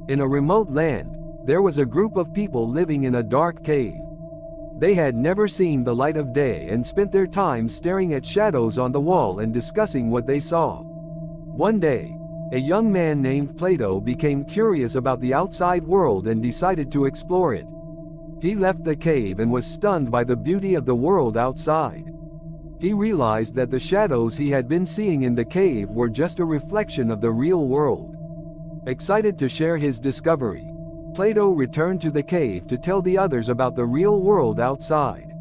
In a remote land, there was a group of people living in a dark cave. They had never seen the light of day and spent their time staring at shadows on the wall and discussing what they saw. One day, a young man named Plato became curious about the outside world and decided to explore it. He left the cave and was stunned by the beauty of the world outside. He realized that the shadows he had been seeing in the cave were just a reflection of the real world. Excited to share his discovery, Plato returned to the cave to tell the others about the real world outside.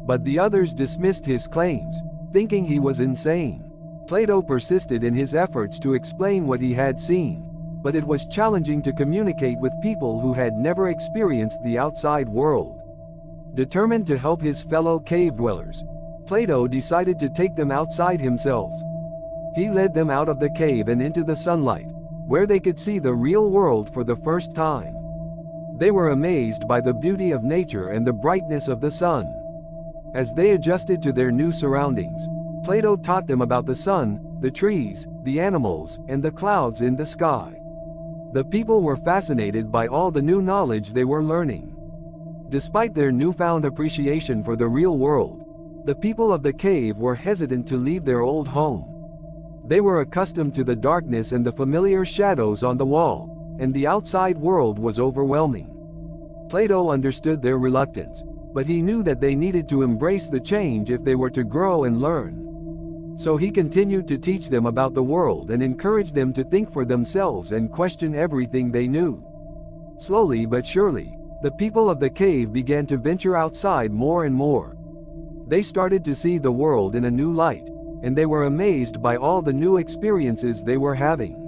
But the others dismissed his claims, thinking he was insane. Plato persisted in his efforts to explain what he had seen, but it was challenging to communicate with people who had never experienced the outside world. Determined to help his fellow cave dwellers, Plato decided to take them outside himself. He led them out of the cave and into the sunlight, where they could see the real world for the first time. They were amazed by the beauty of nature and the brightness of the sun. As they adjusted to their new surroundings, Plato taught them about the sun, the trees, the animals, and the clouds in the sky. The people were fascinated by all the new knowledge they were learning. Despite their newfound appreciation for the real world, the people of the cave were hesitant to leave their old home. They were accustomed to the darkness and the familiar shadows on the wall, and the outside world was overwhelming. Plato understood their reluctance, but he knew that they needed to embrace the change if they were to grow and learn. So he continued to teach them about the world and encourage them to think for themselves and question everything they knew. Slowly but surely, the people of the cave began to venture outside more and more. They started to see the world in a new light, and they were amazed by all the new experiences they were having.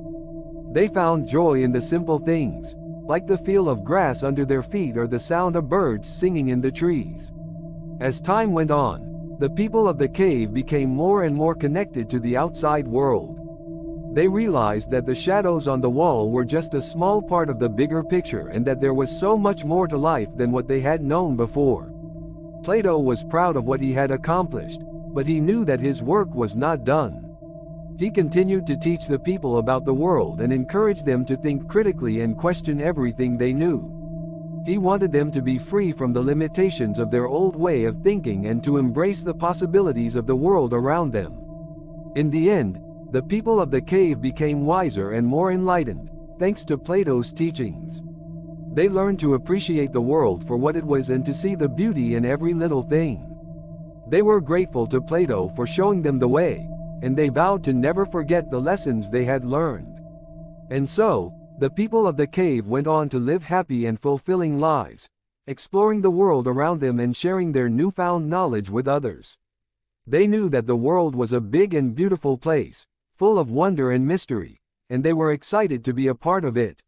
They found joy in the simple things, like the feel of grass under their feet or the sound of birds singing in the trees. As time went on, the people of the cave became more and more connected to the outside world. They realized that the shadows on the wall were just a small part of the bigger picture and that there was so much more to life than what they had known before. Plato was proud of what he had accomplished, but he knew that his work was not done. He continued to teach the people about the world and encourage them to think critically and question everything they knew. He wanted them to be free from the limitations of their old way of thinking and to embrace the possibilities of the world around them. In the end, the people of the cave became wiser and more enlightened, thanks to Plato's teachings. They learned to appreciate the world for what it was and to see the beauty in every little thing. They were grateful to Plato for showing them the way, and they vowed to never forget the lessons they had learned. And so, the people of the cave went on to live happy and fulfilling lives, exploring the world around them and sharing their newfound knowledge with others. They knew that the world was a big and beautiful place, full of wonder and mystery, and they were excited to be a part of it.